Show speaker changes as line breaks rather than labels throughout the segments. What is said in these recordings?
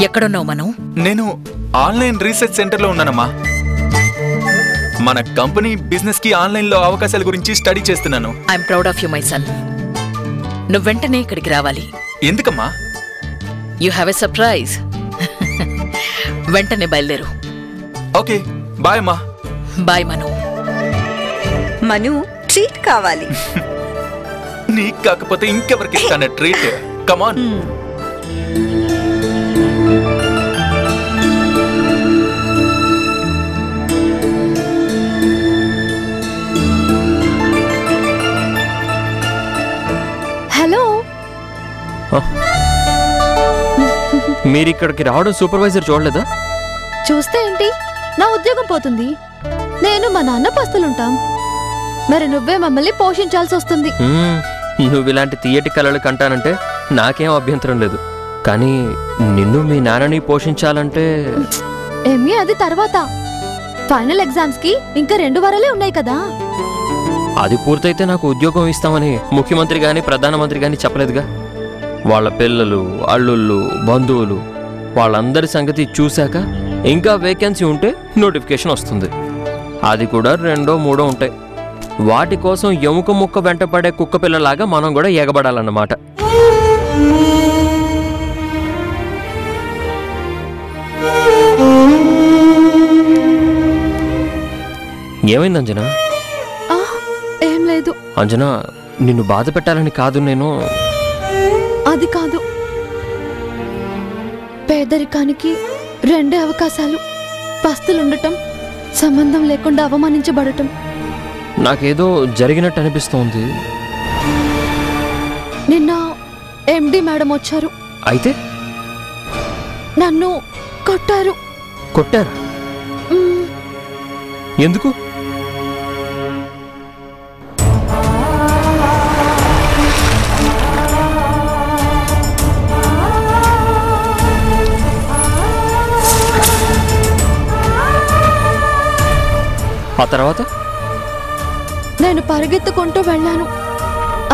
ఎక్కడున్నావు మనం?
నేను ఆన్లైన్ రీసెర్చ్ సెంటర్లో ఉన్నానమ్మా. మన కంపెనీ బిజినెస్ కి ఆన్లైన్ లో అవకాశాల గురించి స్టడీ చేస్తున్నాను.
I'm proud of you my son. నువ్వు వెంటనే ఇక్కడికి రావాలి.
ఎందుకమ్మా?
You have a surprise. వెంటనే బయలుదేరు.
ఓకే, బాయ్ అమ్మా.
బాయ్ మను.
మను, ట్రీట్ కావాలి.
నీకు కాకపోతే ఇంకెవరికి ఇస్తాను ట్రీట్. కమాన్.
హలో,
మీరు ఇక్కడికి రావడం సూపర్వైజర్ చూడలేదా?
చూస్తే ఏంటి, నా ఉద్యోగం పోతుంది. నేను మా నాన్న పస్తులుంటాం. మరి నువ్వే మమ్మల్ని పోషించాల్సి వస్తుంది.
నువ్వు ఇలాంటి తీయటి కళలు కంటానంటే నాకేం అభ్యంతరం లేదు. కానీ నిన్ను మీ నాన్నని పోషించాలంటే
ఎంఏ అది తర్వాత. ఫైనల్ ఎగ్జామ్స్ కి ఇంకా 2 వారాలే ఉన్నాయి కదా.
అది పూర్తయితే నాకు ఉద్యోగం ఇస్తామని ముఖ్యమంత్రి గాని ప్రధానమంత్రి గాని చెప్పలేదుగా. వాళ్ళ పిల్లలు, అల్లుళ్ళు, బంధువులు వాళ్ళందరి సంగతి చూశాక ఇంకా వేకెన్సీ ఉంటే నోటిఫికేషన్ వస్తుంది. అది కూడా 2, 3 ఉంటాయి. వాటి కోసం ఎముక ముక్క వెంటపడే కుక్క పిల్లలాగా మనం కూడా ఎగబడాలన్నమాట. ఏమైంది అంజనా?
ఏం లేదు.
అంజనా, నిన్ను బాధ పెట్టాలని కాదు నేను.
అది కాదు, పేదరికానికి 2 అవకాశాలు. పస్తులుండటం, సంబంధం లేకుండా అవమానించబడటం.
నాకేదో జరిగినట్టు అనిపిస్తోంది.
నిన్న ఎండి మేడం వచ్చారు.
అయితే
నన్ను కొట్టారు.
కొట్టారా? ఎందుకు? ఆ తర్వాత
నేను పరిగెత్తుకుంటూ వెళ్ళాను.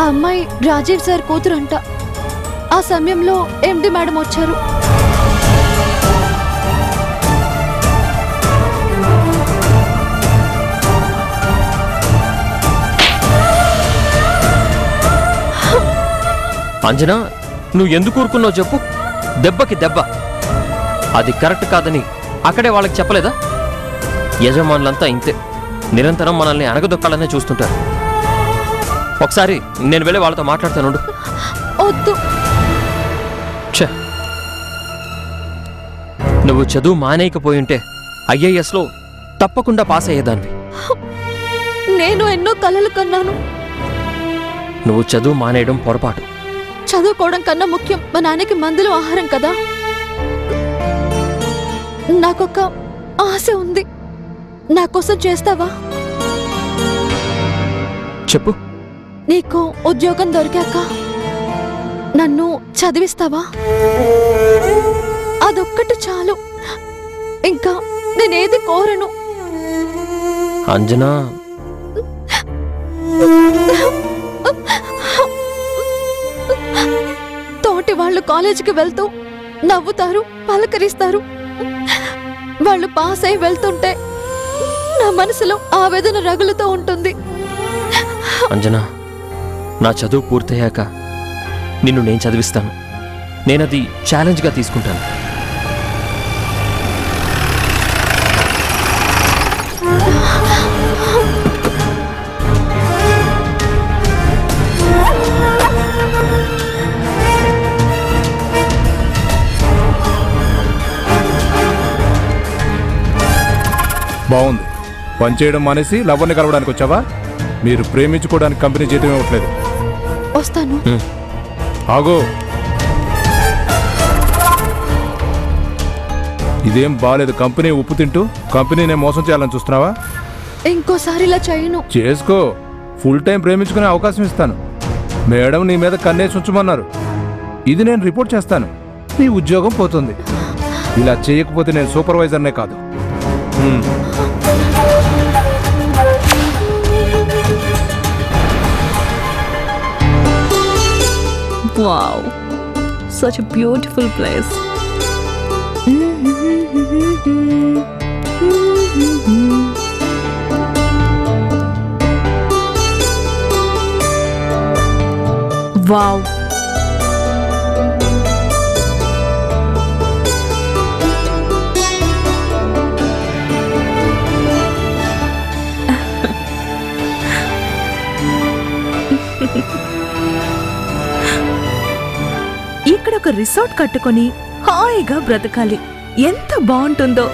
ఆ అమ్మాయి రాజీవ్ సార్ కూతురంట. ఆ సమయంలో ఎండి మేడం వచ్చారు.
అంజనా, నువ్వు ఎందుకు ఊరుకున్నావు చెప్పు? దెబ్బకి దెబ్బ. అది కరెక్ట్ కాదని అక్కడే వాళ్ళకి చెప్పలేదా? యజమానులంతా ఇంతే, నిరంతరం మనల్ని అణగదొక్కాలనే చూస్తుంటారు. ఒకసారి నేను వెళ్ళి వాళ్ళతో మాట్లాడతాను.
వద్దు.
నువ్వు చదువు మానేయకపోయింటే IASలో తప్పకుండా పాస్ అయ్యేదాన్ని.
నేను ఎన్నో కలలు కన్నాను.
నువ్వు చదువు మానేయడం పొరపాటు.
చదువుకోవడం కన్నా ముఖ్యం మా నాన్నకి మందులు, ఆహారం కదా. నాకొక ఆశ ఉంది. నా కోసం చేస్తావా?
చెప్పు.
నీకు ఉద్యోగం దొరికాక నన్ను చదివిస్తావా? అదొక్కటి చాలు. ఇంకా నేనేది కోరను.
అంజనా,
తోటి వాళ్ళు కాలేజీకి వెళ్తూ నవ్వుతారు, పలకరిస్తారు. వాళ్ళు పాస్ అయి వెళ్తుంటే నా మనసులో ఆవేదన రగులుతూ ఉంటుంది.
అంజనా, నా చదువు పూర్తయ్యాక నిన్ను నేను చదివిస్తాను. నేనది ఛాలెంజ్గా తీసుకుంటాను.
బాగుంది. పనిచేయడం మానేసి లవర్ని కలవడానికి వచ్చావా? మీరు ప్రేమించుకోవడానికి కంపెనీ జీతం ఇవ్వట్లేదు.
వస్తాను.
ఆగో, ఇదేం బాలేదు. కంపెనీ ఉప్పు తింటూ కంపెనీనే మోసం చేయాలని చూస్తున్నావా?
ఇంకోసారి ఇలా చేయను.
చేసుకో. ఫుల్ టైం ప్రేమించుకునే అవకాశం ఇస్తాను. మేడం నీ మీద కన్నేసి ఉంచమన్నారు. ఇది నేను రిపోర్ట్ చేస్తాను. నీ ఉద్యోగం పోతుంది. ఇలా చేయకపోతే నేను సూపర్వైజర్నే కాదు.
Wow,
such a beautiful place. Wow. ఇక్కడ ఒక రిసార్ట్ కట్టుకొని హాయిగా బ్రతకాలి. ఎంత బాగుంటుందో.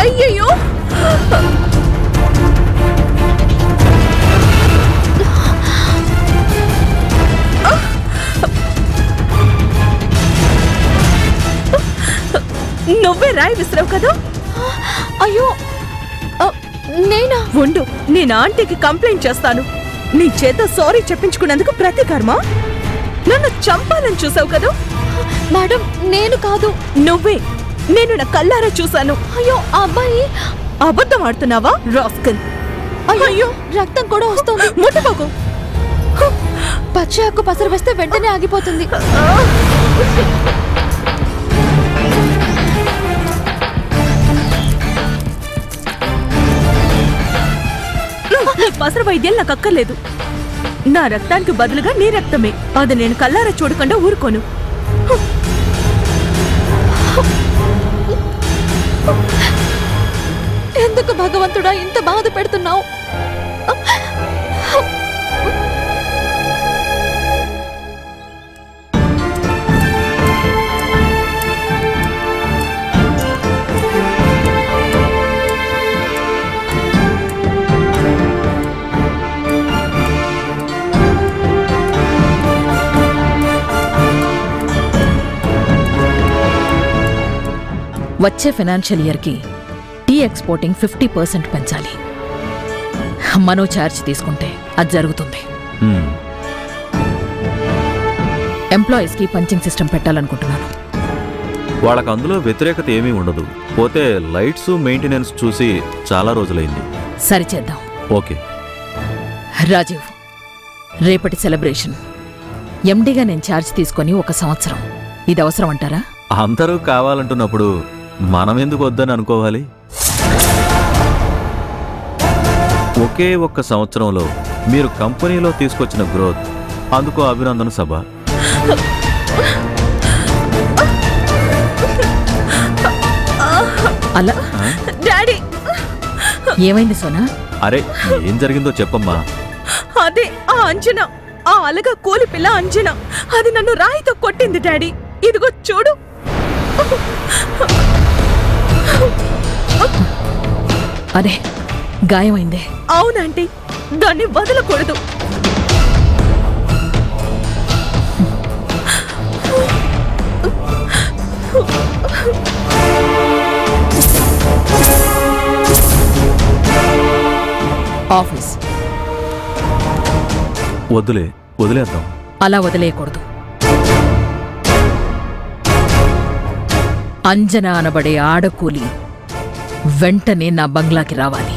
అయ్యయ్యో, నువ్వే రాయి విసిరావు కదా?
అయ్యో నేనా?
ఉండు, నేను ఆంటీకి కంప్లైంట్ చేస్తాను. నీ చేత సారీ చెప్పించుకున్నందుకు ప్రతీకారమా? నన్ను చంపాలని చూసావు కదా?
మేడం నేను కాదు.
నువ్వే. నేను నా కళ్ళారా చూశాను.
అయ్యో ఆ అబ్బాయి.
అబద్ధం ఆడుతున్నావా రాస్కల్?
అయ్యో రక్తం కూడా వస్తుంది.
ముట్టుకోకు.
పచ్చి ఆకు పసరు వేస్తే వెంటనే ఆగిపోతుంది.
నీ పసరు వైద్యం నాకు అక్కర్లేదు. నా రక్తానికి బదులుగా నీ రక్తమే. అది నేను కళ్ళారా చూడకుండా ఊరుకోను.
ఎందుకు భగవంతుడా ఇంత బాధ పెడుతున్నావు?
వచ్చే ఫైనాన్షియల్ ఇయర్కి టీ ఎక్స్పోర్టింగ్ 50% పెంచాలి. మనో ఛార్జ్ తీసుకుంటే అది జరుగుతుంది. ఎంప్లాయీస్కి పంచింగ్ సిస్టమ్ పెట్టాలనుకుంటున్నాను.
వాళ్ళకు అందులో వ్యతిరేకత ఏమీ ఉండదు. పోతే లైట్స్ మెయింటెనెన్స్ చూసి చాలా రోజులైంది.
సరిచేద్దాం.
ఓకే
రాజీవ్, రేపటి సెలబ్రేషన్ ఎండీగా నేను ఛార్జ్ తీసుకొని 1 సంవత్సరం. ఇది అవసరం అంటారా?
అందరూ కావాలంటున్నప్పుడు మనం ఎందుకు వద్దని అనుకోవాలి? ఒకే 1 సంవత్సరంలో మీరు కంపెనీలో తీసుకొచ్చిన గ్రోత్, అందుకు అభినందన సభ.
అలా
డాడీ,
ఏమైంది సోనా?
అరే ఏం జరిగిందో చెప్పమ్మా.
అదే ఆ అంజనా, ఆ అలగా కూలి పిల్ల అంజనా, అది నన్ను రాయితో కొట్టింది డాడీ. ఇదిగో చూడు.
అదే గాయమైందే.
అవునంటీ, దాన్ని వదలకూడదు.
ఆఫీస్
వదిలేద్దాం.
అలా వదిలేయకూడదు. అంజన అనబడే ఆడకూలి వెంటనే నా బంగ్లాకి రావాలి.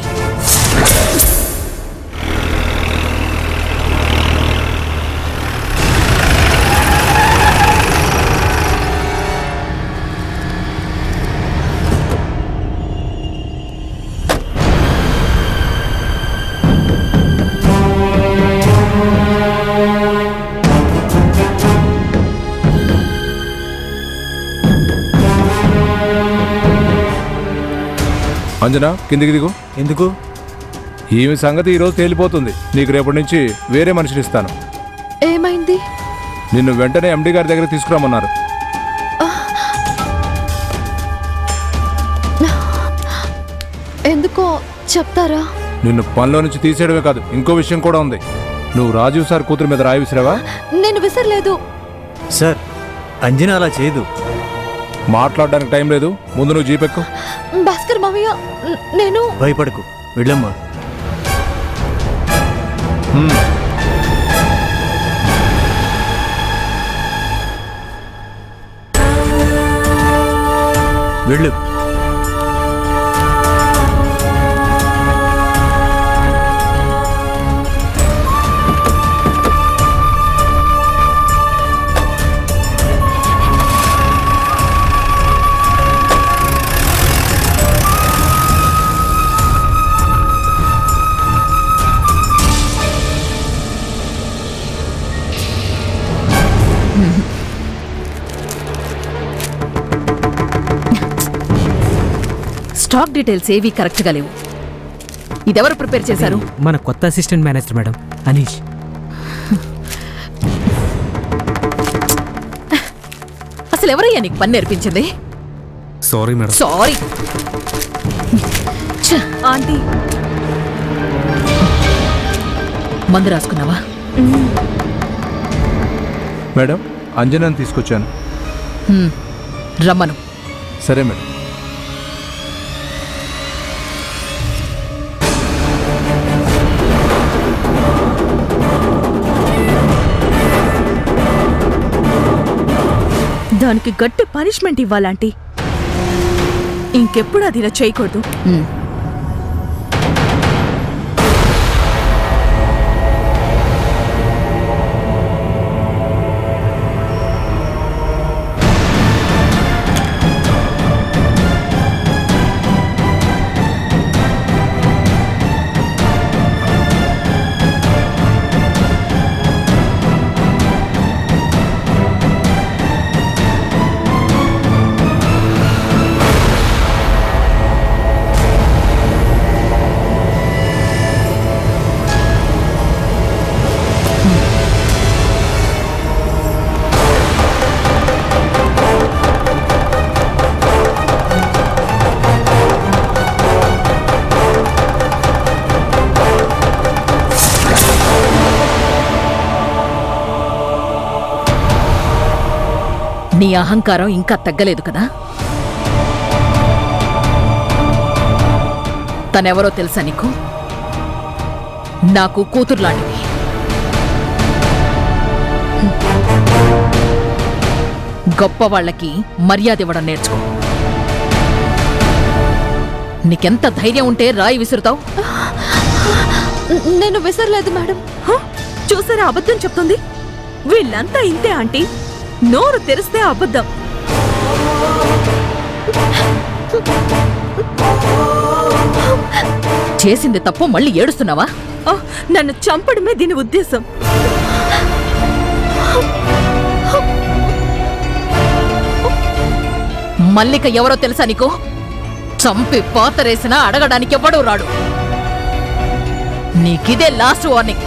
అంజనా కిందికి దిగు.
ఎందుకు?
ఈమె సంగతి ఈరోజు తేలిపోతుంది. నీకు రేపటి నుంచి వేరే మనిషిని ఇస్తాను.
ఏమైంది?
నిన్ను వెంటనే ఎండి గారి దగ్గర తీసుకురామన్నారు.
ఎందుకు? ఎందుకో చెప్తారా?
నిన్ను పనిలో నుంచి తీసేయడమే కాదు, ఇంకో విషయం కూడా ఉంది. నువ్వు రాజీవ్ సార్ కూతురు మీద రాయి విసిరావా?
నేను విసరలేదు
సార్. అంజనా అలా చేయదు.
మాట్లాడడానికి టైం లేదు, ముందు నువ్వు జీపెక్కు.
భాస్కర్ మావయ్య, నేను
భయపడకు, వెళ్ళమ్మా. వెళ్ళు.
స్టాక్ డీటెయిల్స్ ఏవి కరెక్ట్గా లేవు. ఇదెవరు ప్రిపేర్ చేశారు?
మన కొత్త అసిస్టెంట్ మేనేజర్ మేడం, అనీష్.
అసలు ఎవరయ్యా నీకు పని నేర్పించింది?
Sorry madam.
సారీ.
ఆంటీ,
మందు రాసుకున్నావా?
మేడం, అంజనాని తీసుకొచ్చాను.
రమ్మను.
సరే మేడం.
దానికి గట్టి పనిష్మెంట్ ఇవ్వాలంటీ. ఇంకెప్పుడు అది ఇలా చేయకూడదు.
నీ అహంకారం ఇంకా తగ్గలేదు కదా? తనెవరో తెలుసా నీకు? నాకు కూతురులాంటిది. గొప్ప వాళ్ళకి మర్యాద ఇవ్వడం నేర్చుకో. నీకెంత ధైర్యం ఉంటే రాయి విసురుతావు?
నేను విసరలేదు మేడం.
చూసారా అబద్ధం చెప్తుంది? వీళ్ళంతా ఇంతే ఆంటీ, నోరు తెరిస్తే అబద్ధం.
చేసింది తప్పు మళ్ళీ ఏడుస్తున్నావా?
నన్ను చంపడమే దీని ఉద్దేశం.
మల్లిక ఎవరో తెలుసా నీకు? చంపి పాతరేసినా అడగడానికి ఎవ్వడూ రాడు. నీకిదే లాస్ట్ వార్నింగ్.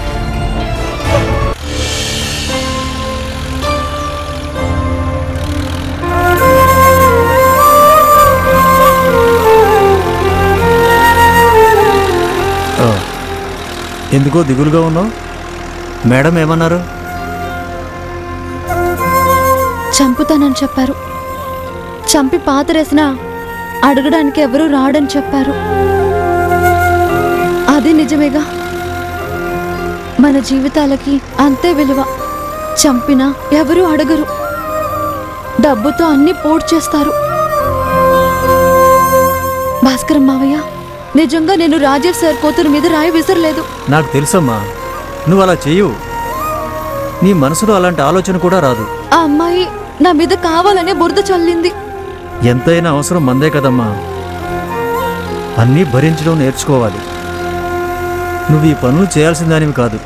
ఎందుకో దిగులుగా ఉన్నావు? మేడం ఏమన్నారు?
చంపుతానని చెప్పారు. చంపి పాతరేసినా అడగడానికి ఎవరూ రాడని చెప్పారు. అది నిజమేగా. మన జీవితాలకి అంతే విలువ. చంపినా ఎవరూ అడగరు, డబ్బుతో అన్ని పోటు చేస్తారు. భాస్కర్ మావయ్య, నిజంగా నేను రాజీవ్ సార్ కూతురు మీద రాయి విసరలేదు.
నాకు తెలుసమ్మా, నువ్వు అలా చెయ్యవు. నీ మనసులో అలాంటి ఆలోచన కూడా రాదు.
ఆ అమ్మాయి నా మీద కావాలనే బురద చల్లింది.
ఎంతైనా అవసరం మందే కదమ్మా. అన్నీ భరించడం నేర్చుకోవాలి. నువ్వు ఈ పనులు చేయాల్సిందానివి కాదు.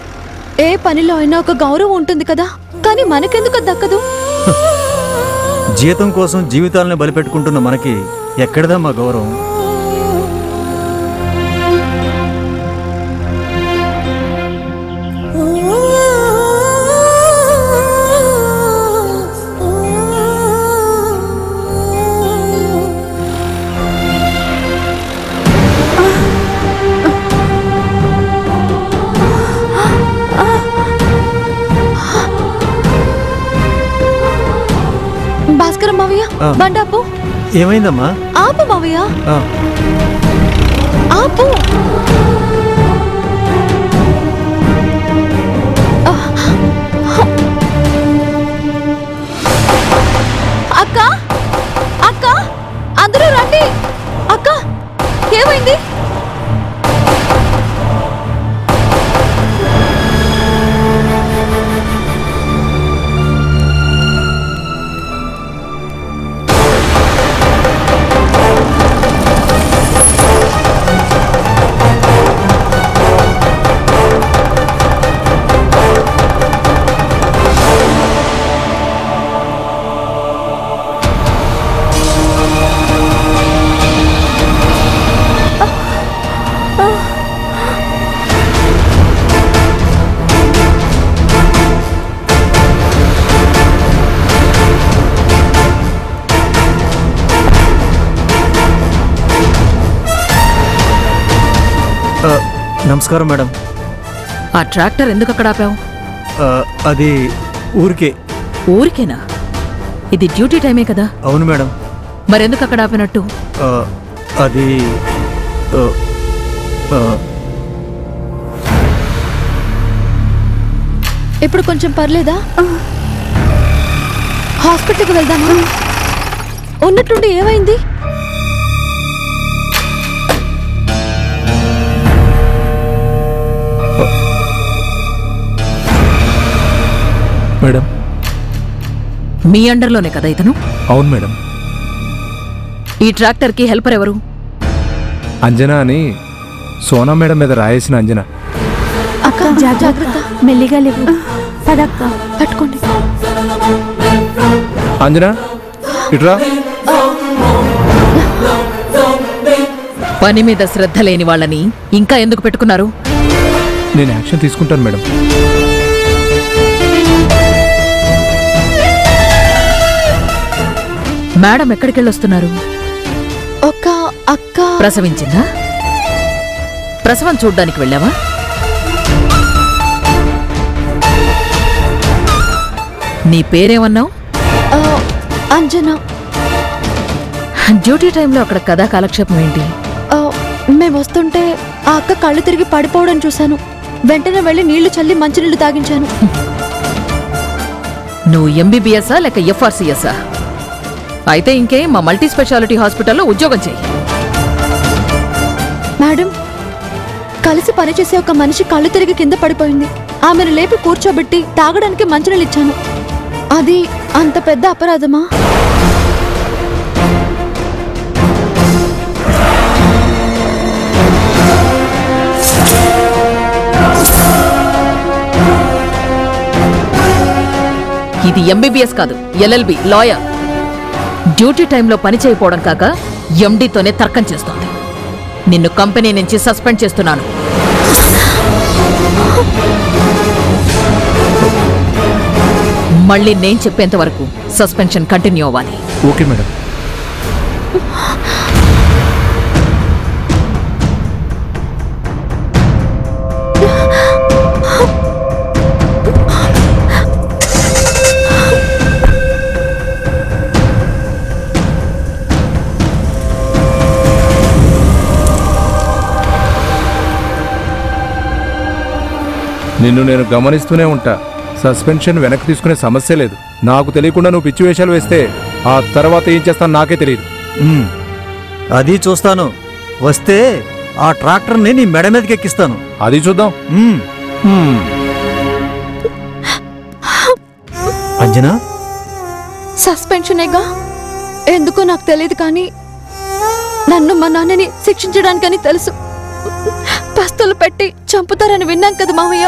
ఏ పనిలో అయినా ఒక గౌరవం ఉంటుంది కదా, కానీ మనకెందుకు దక్కదు?
జీతం కోసం జీవితాలను బలిపెట్టుకుంటున్న మనకి ఎక్కడదమ్మా గౌరవం?
బండాపు.
ఏమైందమ్మా?
ఆపు మావయ్య,
ఆ,
ఆపు. అక్క, అక్క, అందరూ రండి. అక్క, ఏమైంది?
నమస్కారం మేడం.
ఆ ట్రాక్టర్ ఎందుకు అక్కడ ఆపావు?
అది ఊరికే.
ఊరికేనా? ఇది డ్యూటీ టైమే కదా.
అవును మేడం.
మరెందుకు అక్కడ ఆపినట్టు?
అది
ఇప్పుడు కొంచెం పర్లేదా? హాస్పిటల్కి వెళ్దామా? ఉన్నట్టుండి ఏమైంది?
మేడం,
మీ అండర్లోనే కదా ఇతను?
అవును మేడం.
ఈ ట్రాక్టర్కి హెల్పర్ ఎవరు?
అంజనా అని, సోనా మేడం మీద రాయేసిన అంజనా.
అక్క జాగ్రత్త, మెల్లిగా లేవు. పదక్క, పట్టుకోండి.
అంజనా, ఇట్రా.
పని మీద శ్రద్ధ లేని వాళ్ళని ఇంకా ఎందుకు పెట్టుకున్నారు?
నేను యాక్షన్ తీసుకుంటాను మేడం.
మేడం ఎక్కడికెళ్ళొస్తున్నారు?
ఒక అక్క
ప్రసవించిందా? ప్రసవం చూడ్డానికి వెళ్ళావా? నీ పేరేమన్నావు?
అంజనా.
డ్యూటీ టైంలో అక్కడ కథా కాలక్షేపం ఏంటి?
మేము వస్తుంటే ఆ అక్క కళ్ళు తిరిగి పడిపోవడం చూశాను. వెంటనే వెళ్ళి నీళ్లు చల్లి మంచినీళ్లు తాగించాను.
నువ్వు ఎంబీబీఎస్ఆ లేక ఎఫ్ఆర్సీఎస్ఆ? అయితే ఇంకే మా మల్టీ స్పెషాలిటీ హాస్పిటల్లో ఉద్యోగం చెయ్యి.
మేడం, కలిసి పనిచేసే ఒక మనిషి కళ్ళు తిరిగి కింద పడిపోయింది. ఆమెను లేపి కూర్చోబెట్టి తాగడానికి మంచినీళ్ళు ఇచ్చాను. అది అంత పెద్ద అపరాధమా?
ఇది ఎంబీబీఎస్ కాదు, ఎల్ఎల్బి, లాయర్. డ్యూటీ టైంలో పని చేయకపోవడం కాక ఎండీతోనే తర్కం చేస్తోంది. నిన్ను కంపెనీ నుంచి సస్పెండ్ చేస్తున్నాను. మళ్ళీ నేను చెప్పేంత వరకు సస్పెన్షన్ కంటిన్యూ అవ్వాలి.
Okay madam. నిన్ను నేను గమనిస్తూనే ఉంటా. సస్పెన్షన్ వెనక్కి తీసుకునే సమస్య లేదు. నాకు తెలియకుండా నువ్వు పిచ్చి వేషాలు వేస్తే ఆ తర్వాత ఏం చేస్తాను నాకే తెలియదు.
అది చూస్తాను. వస్తే ఆ ట్రాక్టర్ని నీ మెడ మీదకి ఎక్కిస్తాను.
అది చూద్దాం.
అంజనా,
సస్పెన్షనేగా? ఎందుకో నాకు తెలియదు, కానీ నన్ను మా నాన్నని శిక్షించడానికని తెలుసు. పస్తులు పెట్టి చంపుతారని విన్నాం కదా మావయ్య.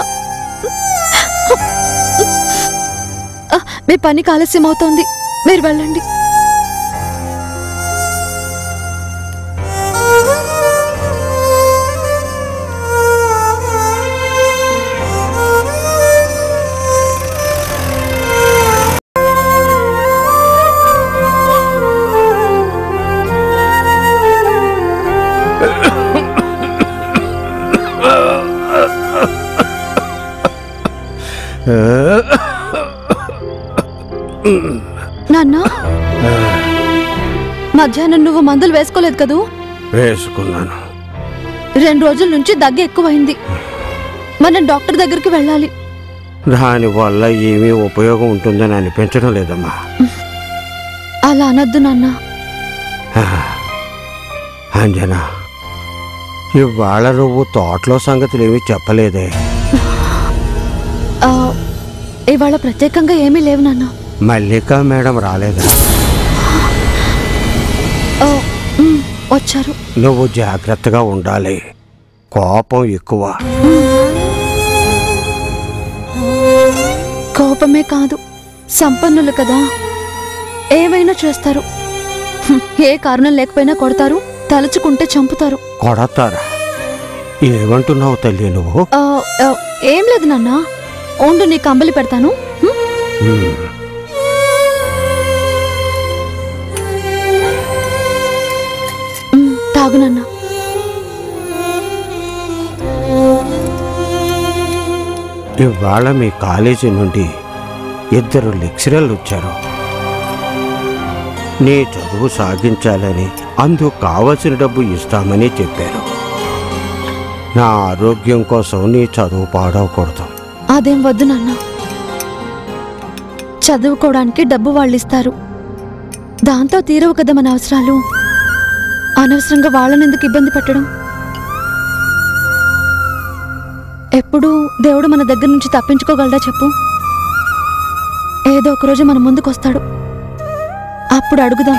మీ పనికి ఆలస్యం అవుతోంది, మీరు వెళ్ళండి. నాన్న, మధ్యాహ్నం నువ్వు మందులు వేసుకోలేదు కదూ?
వేసుకున్నాను.
2 రోజుల నుంచి దగ్గు ఎక్కువైంది. మనం డాక్టర్ దగ్గరికి వెళ్ళాలి.
దానివల్ల ఏమీ ఉపయోగం ఉంటుందని అనిపించడం లేదమ్మా.
అలా అనద్దు నాన్న.
అంజనా, ఇవాళ నువ్వు తోటలో సంగతులు ఏమీ చెప్పలేదే.
ఇవాళ ప్రత్యేకంగా ఏమీ లేవు నాన్న.
మల్లికా మేడం రాలేదా?
వచ్చారు.
నువ్వు జాగ్రత్తగా ఉండాలి. కోపం ఎక్కువ.
కోపమే కాదు, సంపన్నులు కదా, ఏమైనా చేస్తారు. ఏ కారణం లేకపోయినా కొడతారు, తలుచుకుంటే చంపుతారు.
కొడతారా? ఏమంటున్నావు తల్లి నువ్వు?
ఏం లేదు నాన్న, ఉండు నీ కంబలి పెడతాను. తాగు నాన్న.
ఇవాళ మీ కాలేజీ నుండి 2 లెక్చరర్లు వచ్చారు. నీ చదువు సాగించాలని, అందుకు కావలసిన డబ్బు ఇస్తామని చెప్పారు. నా ఆరోగ్యం కోసం నీ చదువు పాడవకూడదు.
అదేం వద్దు నాన్న. చదువుకోవడానికి డబ్బు వాళ్ళు ఇస్తారు, దాంతో తీరవు కదా మన అవసరాలు. అనవసరంగా వాళ్ళని ఎందుకు ఇబ్బంది పెట్టడం? ఎప్పుడు దేవుడు మన దగ్గర నుంచి తప్పించుకోగలడా చెప్పు? ఏదో ఒకరోజు మన ముందుకు వస్తాడు, అప్పుడు అడుగుదాం.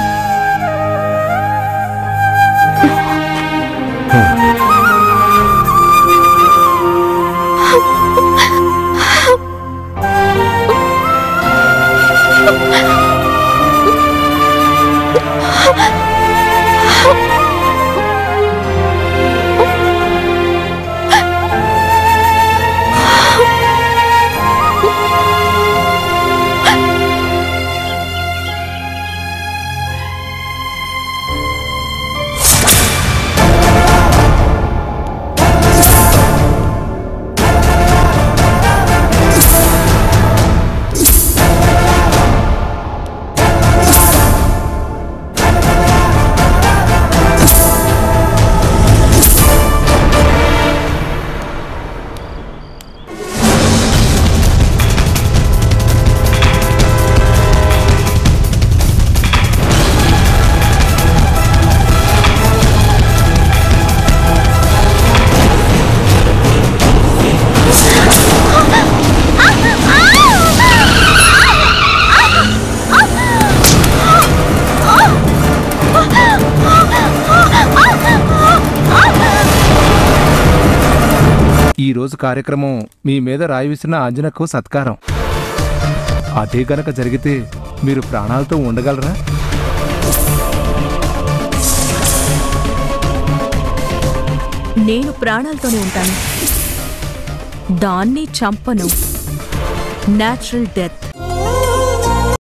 ఈరోజు కార్యక్రమం మీ మీద రాయి విసిన ఆంజనకు సత్కారం. అదే గనక జరిగితే మీరు ప్రాణాలతో ఉండగలరా?
నేను ప్రాణాలతోనే ఉంటాను, దాన్ని చంపను. Natural death.